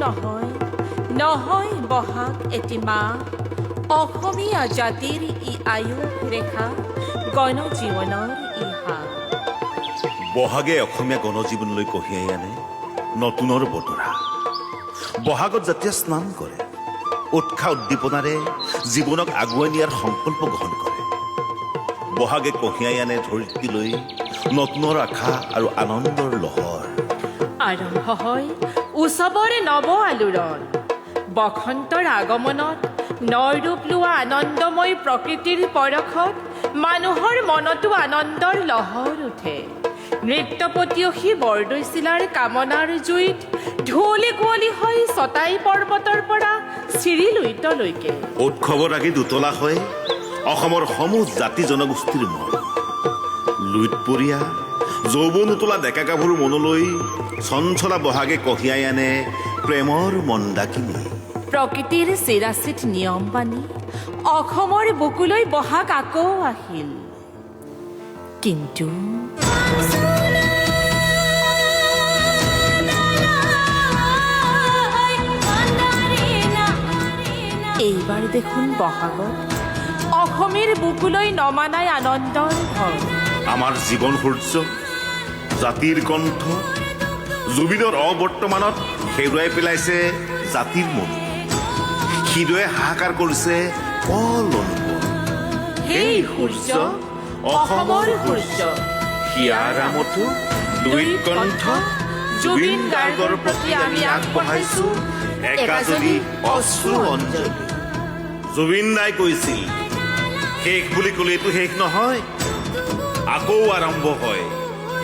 নহয় নহয় বহাগ এটি মাহ অসমীয়া জাতিৰ ই আয়ুস ৰেখা গণজীৱনৰ ইহা বহাগে অসমীয়া গণজীৱনলৈ কঢ়িয়াই আনে নতুনৰ বতৰা বহাগত যেতিয়া স্নান কৰে উৎসাহ উদ্দীপনাৰে জীৱনক আগুৱাই নিয়াৰ সংকল্প গ্ৰহণ কৰে বহাগে কঢ়িয়াই আনে ধৰিত্ৰীলৈ নতুনৰ আশা আৰু আনন্দৰ লহৰ আৰম্ভ হয় উৎসৱৰে নৱ আলোড়ন বসন্তৰ আগমনত নৰূপ লোৱা আনন্দময় প্ৰকৃতিৰ পৰশত মানুহৰ মনতো আনন্দৰ লহৰ উঠে নৃত্যপতীয়সী বৰদৈচিলাৰ কামনাৰ জুইত ঢোলে কুঁৱলী হৈ চটাই পৰ্বতৰ পৰা চিৰিলুইতলৈকে উৎসৱৰ আগি দুতলা হয় অসমৰ সমূহ জাতি জনগোষ্ঠীৰ মন লুইতপৰীয়া যৌৱন উতলা ডেকা গাভৰু মনলৈ চঞ্চলা বহাগে কঢ়িয়াই আনে প্ৰেমৰ মন্দাকিনী প্ৰকৃতিৰ চিৰাচিত নিয়ম বানি অসমৰ বুকুলৈ বহাগ আকৌ আহিল কিন্তু এইবাৰ দেখোন বহাগত অসমীৰ বুকুলৈ নমানাই আনন্দৰ ঢল আমাৰ জীৱন সূৰ্য জাতিৰ কণ্ঠ জুবিনৰ অবৰ্তমানত হেৰুৱাই পেলাইছে জাতিৰ মন হৃদয়ে হাহাকাৰ কৰিছে অলন সেই সূৰ্য অসমৰ সূৰ্য হিয়াৰ আমতো দুই কণ্ঠ জুবিন গাৰ্গৰ প্ৰতি আমি আগবঢ়াইছো একাজলি অশ্ৰু অঞ্জলি জুবিন দাই কৈছিল শেষ বুলি ক'লেতো শেষ নহয় আকৌ আৰম্ভ হয়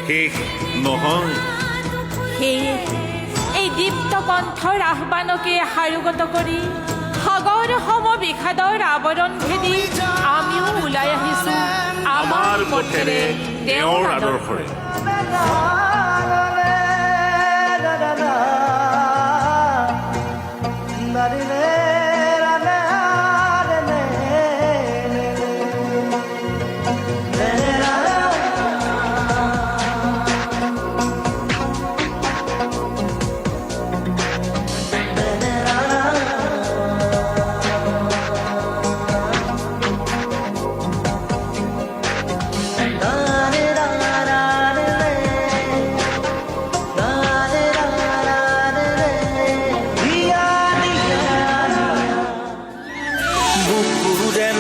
শেষ নহয় সেয়ে এই দীপ্ত কণ্ঠৰ আহ্বানকে সাৰোগত কৰি সাগৰ সম বিষাদৰ আৱৰণ ভেদি আমিও ওলাই আহিছো আমাৰ পথেৰে তেওঁৰ আদৰ্শৰে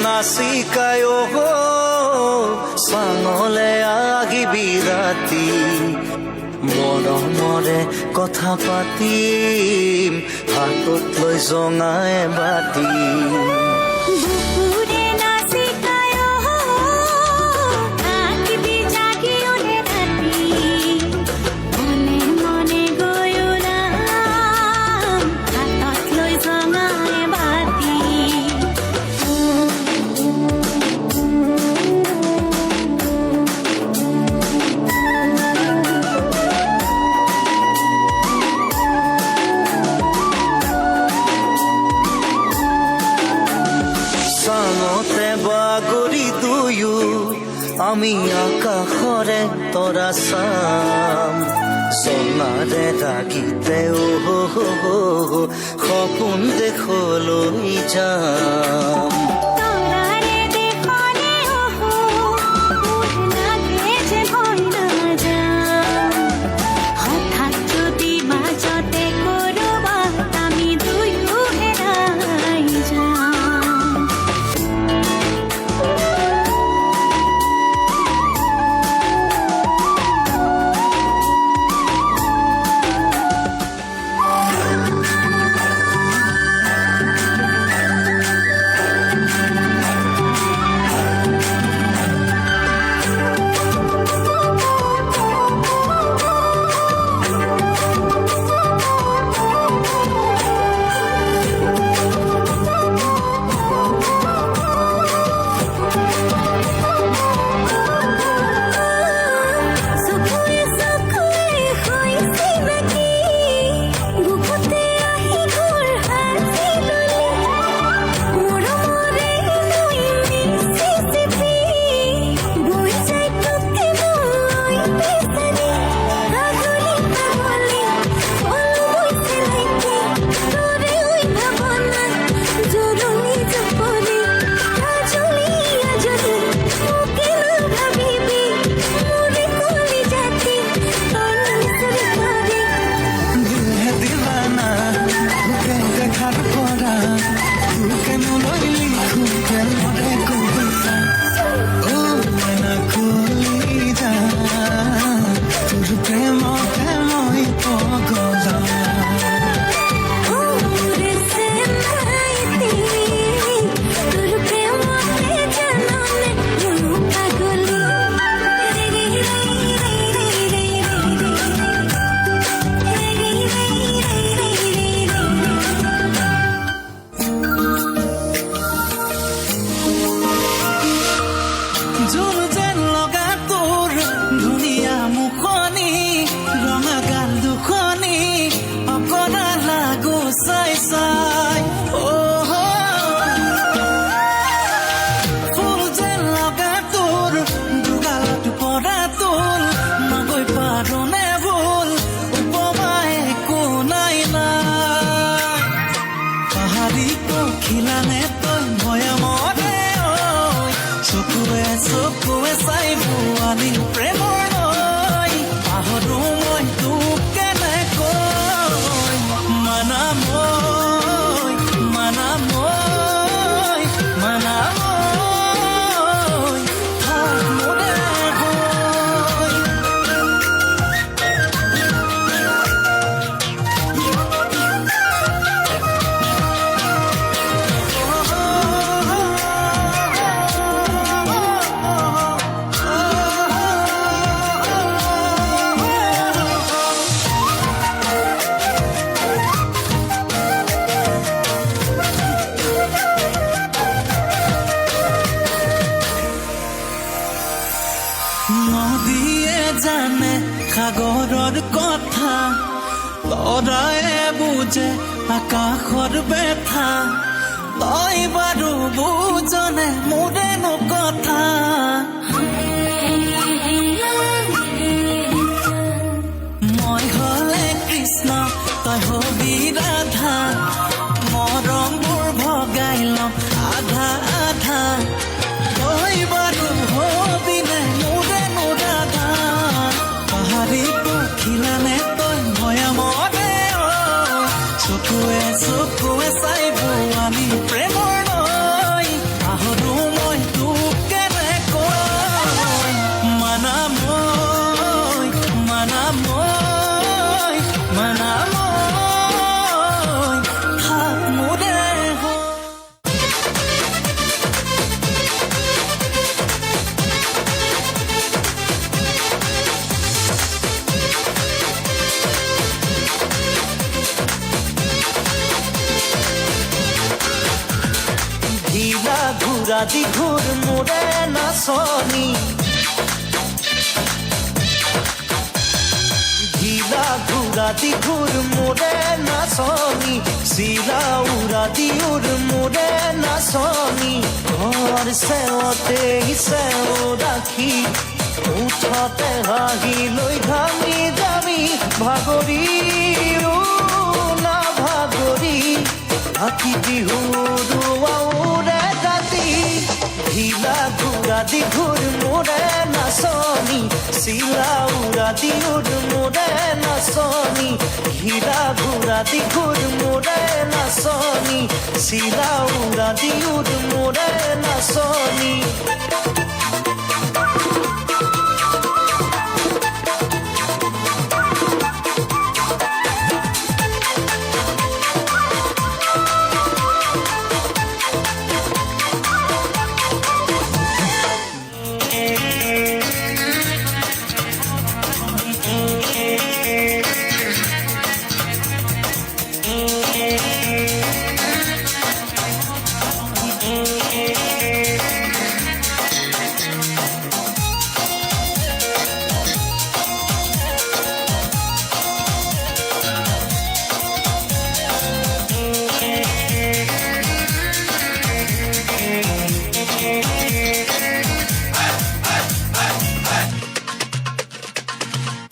নাচিকায় চাঙলে আগিবি ৰাতি মৰমৰে কথা পাতিম হাতত লৈ জঙাই বাতি আমি আকাশৰে তৰা চাম সোণাৰে ৰাগিতে সপোন দেখলৈ যাম চাই চাই ফুল যেন লগা তোৰ দুগালত পৰা তোৰ নগৈ পাৰোনে ভুল উপমাই একো নাই নাই পাহাৰী পখিলানে তই ভয়ামৰে ঐ চকুৱে চকুৱে চাই বোৱালি প্ৰেমৰ নৈ পাহৰো মই তোক কেনেকৈ মানা মই মানা মই মানা মই থাক মোৰে হৈ নদীয়ে জানে সাগৰৰ কথা তৰায়ে বুজে আকাশৰ বেথা তই বাৰু বুজনে মোৰেনো কথা মই হলে কৃষ্ণ তই হবি ৰাধা মৰমবোৰ ভগাই লম আধা আধা তই বাৰু হবিনে মোৰেনো ৰাধা পাহাৰী পখিলানে তই ভয়ামৰে ঐ চকুৱে চকুৱে চাই বোৱালি প্ৰেমৰ নৈ পাহৰো মই তোক কেনেকৈ মানা মই মানা মই মানা মই থাক মোৰে হৈ ঢিলা ঘুৰা দীঘুৰ মোৰে নাচনি ঢিলা ঘুৰা দীঘুৰ মোৰে নাচনি চিলা উৰা দিউৰ মোৰে নাচনি ঘৰ চেৱতে চেও ৰাখি উঠতে হাঁহি লৈ ঘামি যাবি ভাগৰি না ভাগৰি হাতী বিহুৰ উৰে ৰাতি ঢিলা ঘুৰা দীঘুৰ মোৰে নাচনি চিলা উৰা দিউৰ মোৰে নাচনি হীৰা ঘুৰা দীঘুৰ মোৰে নাচনি চিলা উৰা দিউৰ মোৰে নাচনি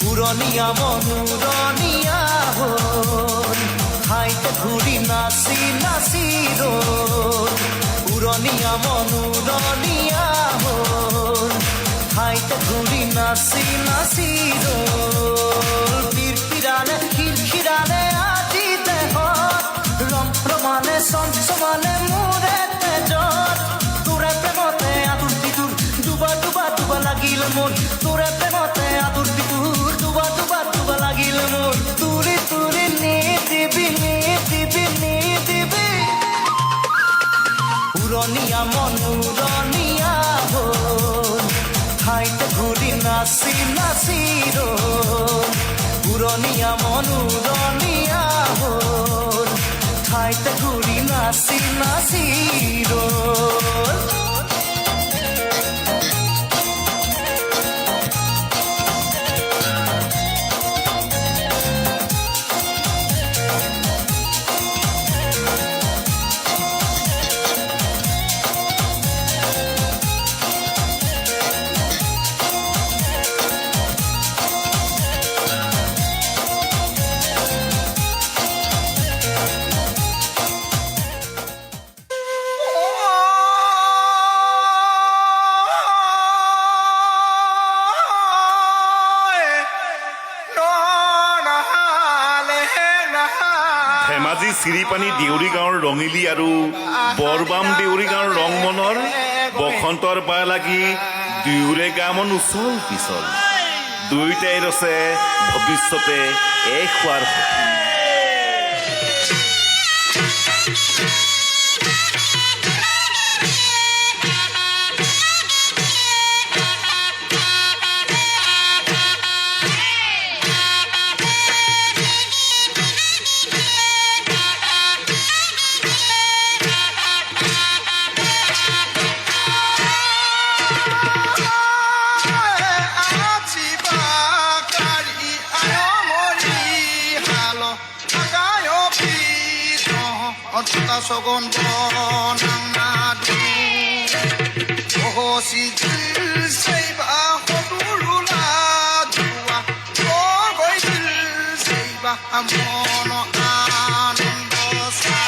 পুৰণীয়া মনোৰণীয়া হ'ল ঠাইতে ঘূৰি নাচি নাচি ৰ'ল পুৰণীয়া মনোৰণীয়া হ'ল ঠাইতে ঘূৰি নাচি নাচি ৰ'ল পিৰপিৰানে খিৰখিৰানে আজি দেহত ৰম ৰমানে চঞ্চমানে মোৰে তেজত তোৰে প্ৰেমতে আতুৰ পিতুৰ ডুবা ডুবা ডুবা লাগিল মোৰ তোৰে প্ৰেমতে আতুৰ পিতুৰ ডুবা ডুবা ডুবা লাগিল মোৰ তুৰি তুৰি নি দিবি পুৰণীয়া মনোৰণীয়া হ'ল ঠাইতে ঘূৰি নাচি নাচি ৰ'ল পুৰণীয়া মনোৰণীয়া হ'ল ঠাইতে ঘূৰি নাচি নাচি ৰ'ল ধেমাজি চিৰিপানী দেউৰী গাঁৱৰ ৰঙিলী আৰু বৰবাম দেউৰী গাঁৱৰ ৰংমনৰ বসন্তৰ বা লাগি দুয়োৰে গামন উচল পিছল দুয়োটাই ৰচে ভৱিষ্যতে এক হোৱাৰ সপোন। সগন বনাঙাদু অহসি দিল সেইবা সদুৰুলা জুৱা গৈ দিল সেইবা মন আনন্দ চা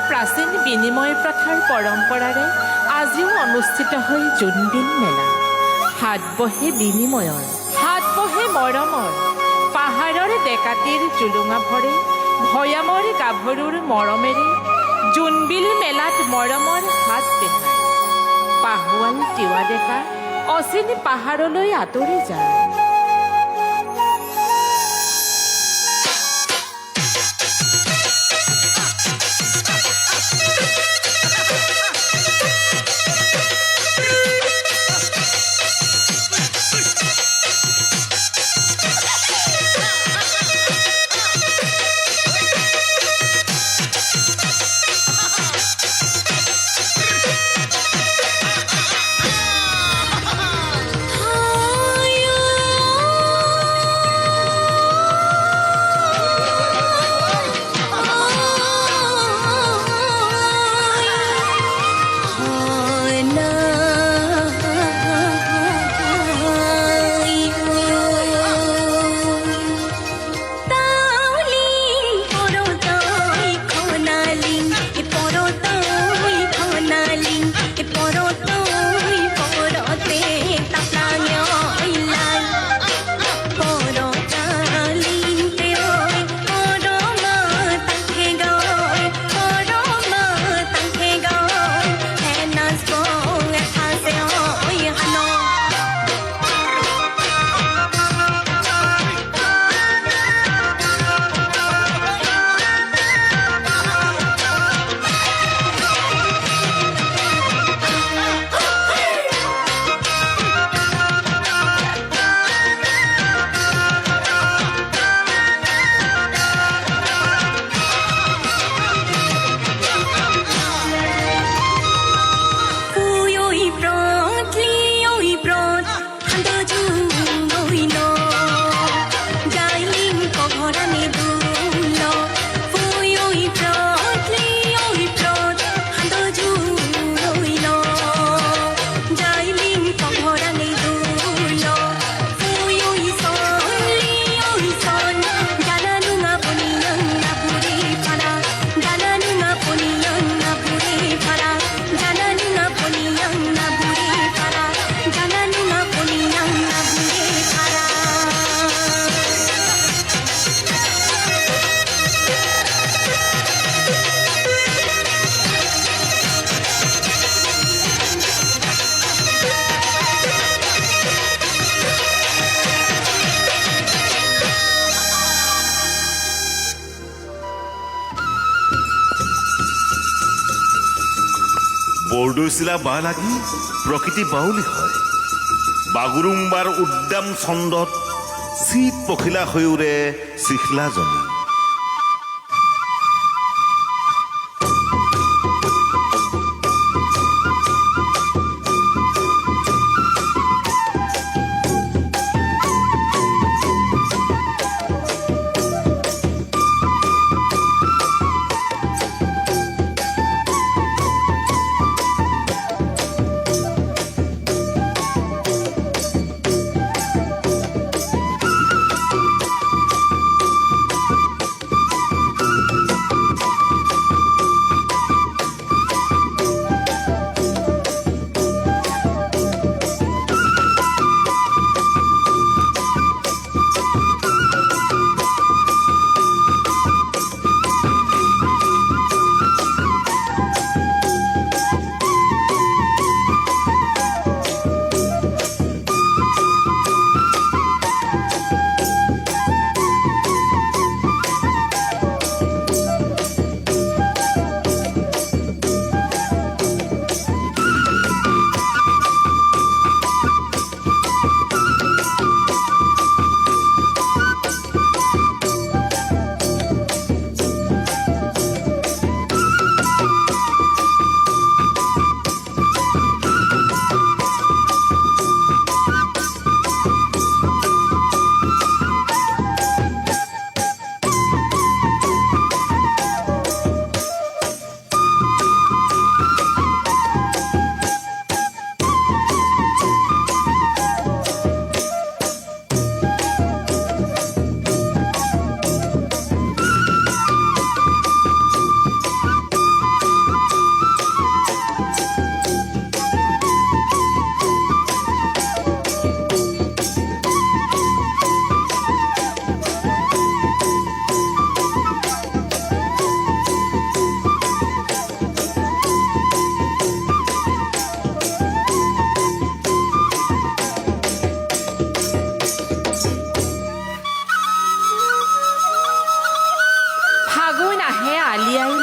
প্ৰাচীন বিনিময় প্ৰথাৰ পৰম্পৰাৰে আজিও অনুষ্ঠিত হয় জোনবিল মেলা। হাত বহে বিনিময়ৰ, হাত বহে মৰমৰ, পাহাৰৰ ডেকাটিৰ জুলুঙা ভৰে ভৈয়ামৰ গাভৰুৰ মৰমেৰে জোনবিল মেলাত মৰমৰ হাত পেহায়। পাহুৱাল তিৱা ডেকা অচিন পাহাৰলৈ আঁতৰি যায়। দৈচিলা বা লাগি প্ৰকৃতি বাউলী হয় বাগুৰুম্বাৰ উদ্যাম ছন্দত চিত পখিলা হৈ উৰে চিখলাজনী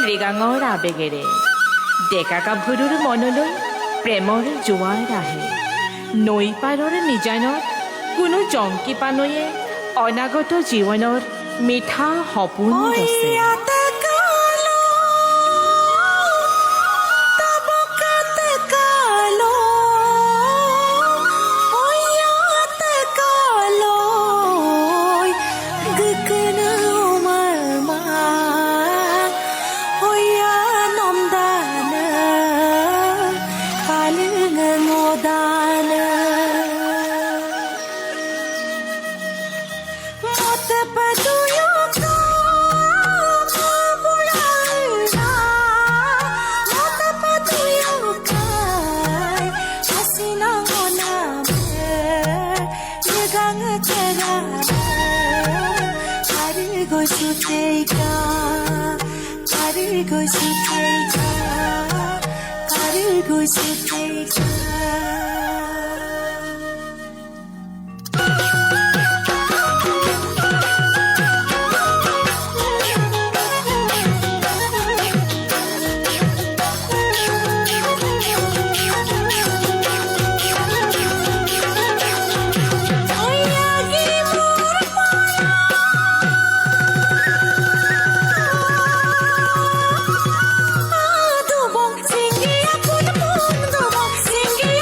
মৃগাঙৰ আবেগেৰে ডেকা গাভৰুৰ মনলৈ প্ৰেমৰ জোৱাৰ আহে নৈ পাৰৰ নিজানত কোনো জংকী পানৈয়ে অনাগত জীৱনৰ মিঠা সপোন ৰচে Singing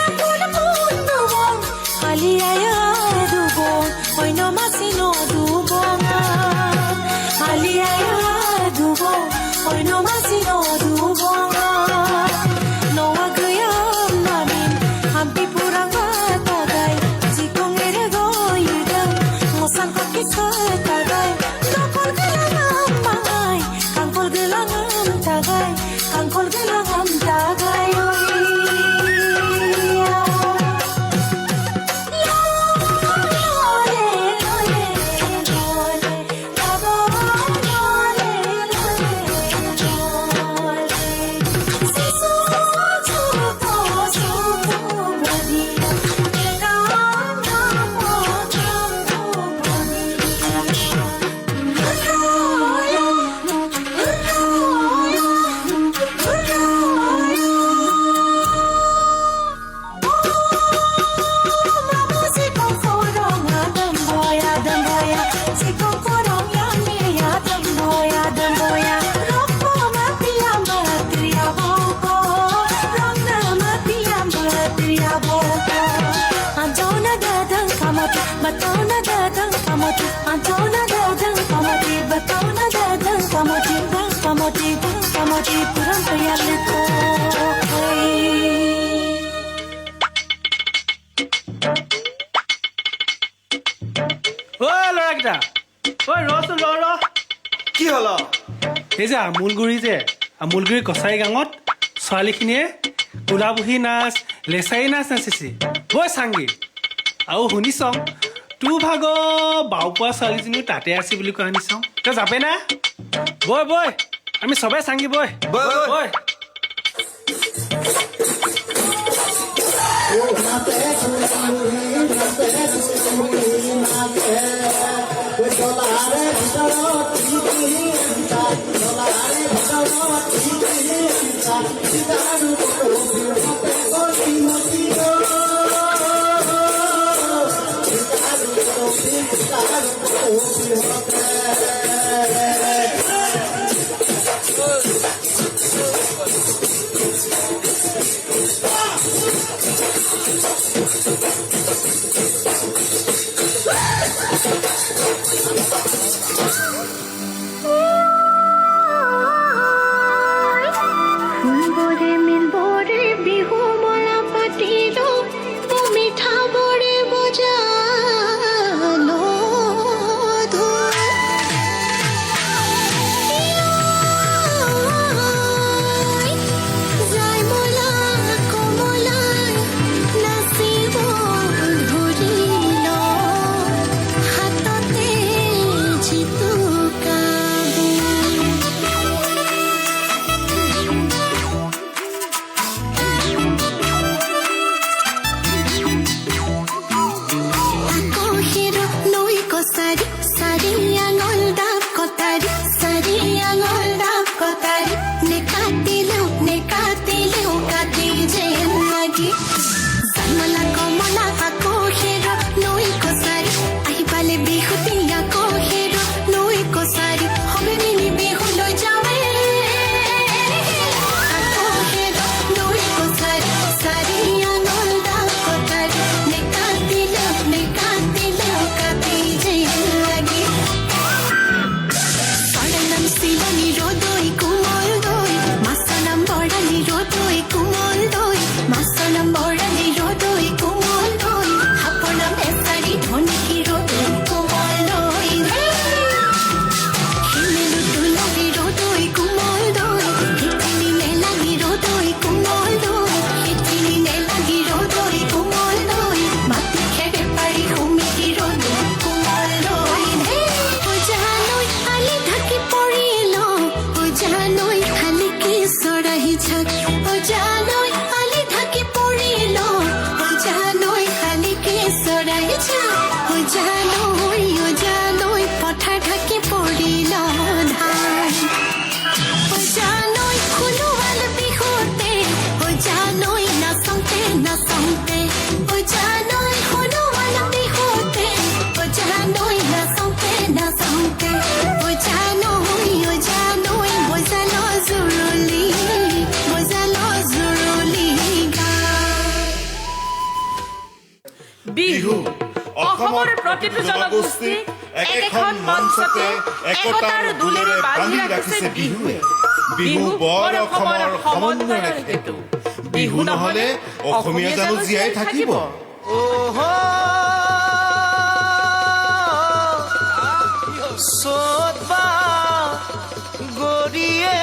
ল'ৰাকেইটা ঐ ৰচোন ৰ কি হ'ল এই যে আমুলগুৰি কছাৰী গাঁৱত ছোৱালীখিনিয়ে কোলাবহী নাচ লেচাৰী নাচ নাচিছে বৈ চাংগি আৰু শুনিছওঁ তোৰ ভাগৰ বাওপোৱা ছোৱালীজনীও তাতে আছে বুলি কোৱা শুনিছওঁ তই যাবে না বৈ আমি চবে চাংগি বৈ বৈ বিহু অসমৰ প্ৰতিটো জনগোষ্ঠীক একেখন মঞ্চতে একতাৰ দোলেৰে বান্ধি ৰাখিছে বিহুৱে। বিহু বৰ অসমৰ সমন্বয়ৰ হেতু। বিহু নহলে অসমীয়া জানো জীয়াই থাকিব? সোধবা গৰিয়ে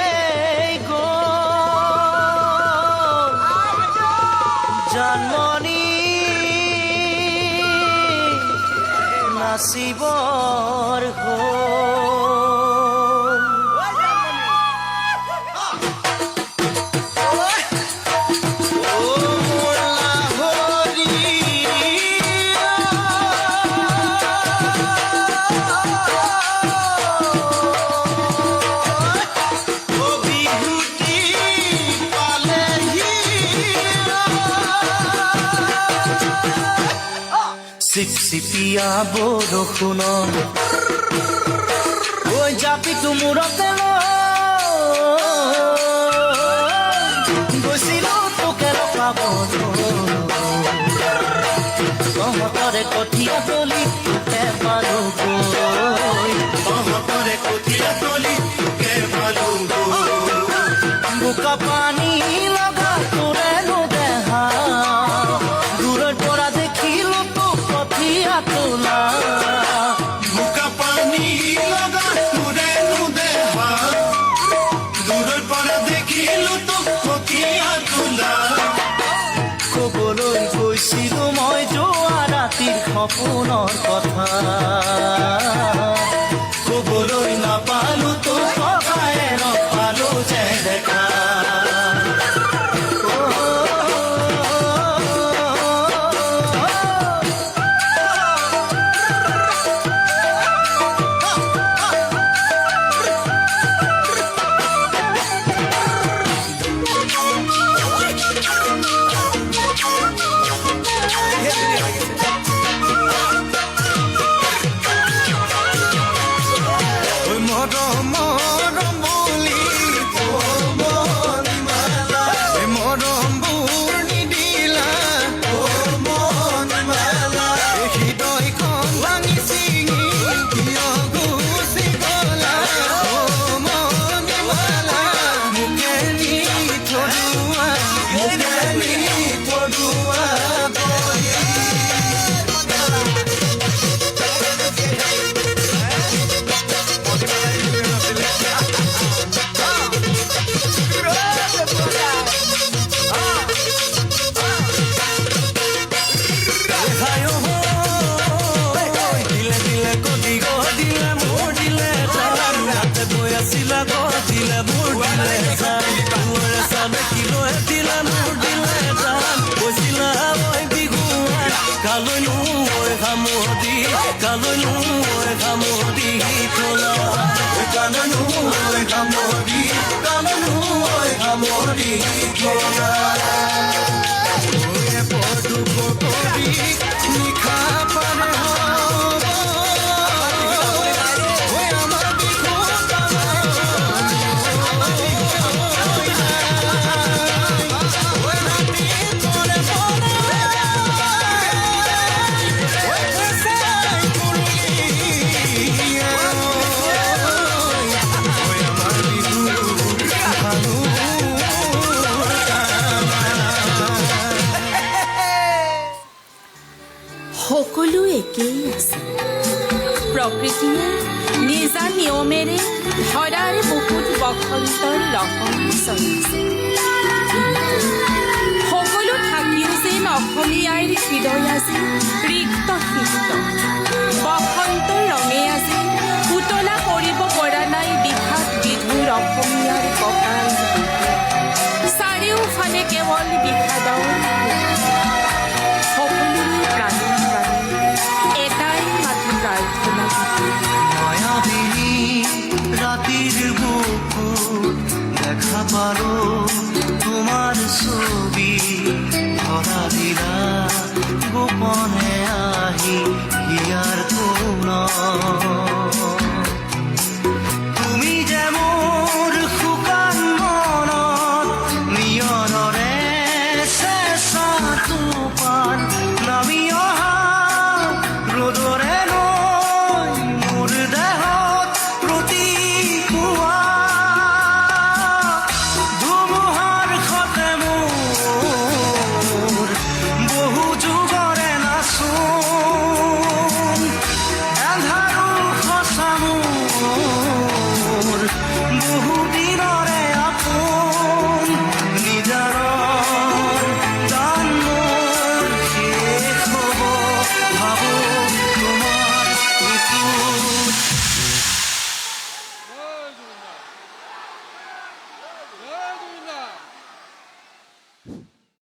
জন্মনি নাচিবৰ চিপচিপিয়া বৰষুণত ঐ জাপিটো মূৰতে গৈছিলো তোকে ৰখাব তহঁতৰে কঠীয়া তলি তোকে পালোগৈ তহঁতৰে কঠীয়া তলি তোকে পালোগৈ বোকা পানী লগা তোৰেনো দেহা দূৰৰ পৰা দেখিলো তোক কঠীয়া তোলা বোকা পানী লগা তোৰেনো দেহা দূৰৰ পৰা দেখিলো তোক কঠীয়া তোলা ক'বলৈ গৈছিলো মই যোৱা ৰাতিৰ সপোনৰ কথা ক'বলৈ নাপালো তোক ককায়ে নাপালো যে দেখা মৰম মৰম বুলি মৰম বোৰ নিদিলা হৃদয়খন ভাঙি চিঙি কিয় গুচি গলা মনিমালা মোকে নি থৰুৱা নিশা পাৰে সকলো একেই আছে প্ৰকৃতিয়ে নিজা নিয়মেৰে ধৰাৰ বুকুত বসন্তৰ লহম চলাইছে সকলো থাকিও যেন অসমীয়াৰ হৃদয় আজি ৰিক্ত সিক্ত বসন্তৰ ৰঙে আজি পুতলা কৰিব পৰা নাই বিষাদ বিধুৰ অসমীয়াৰ কঁকাল চাৰিওফালে কেৱল বিষাদৰ সকলোৰে প্ৰাণী এটাই মাথো প্ৰাৰ্থনা মায়াবিনী ৰাতিৰ বুকু দেখা পালো তোমাৰ ছবি ধৰা দিলা গোপনে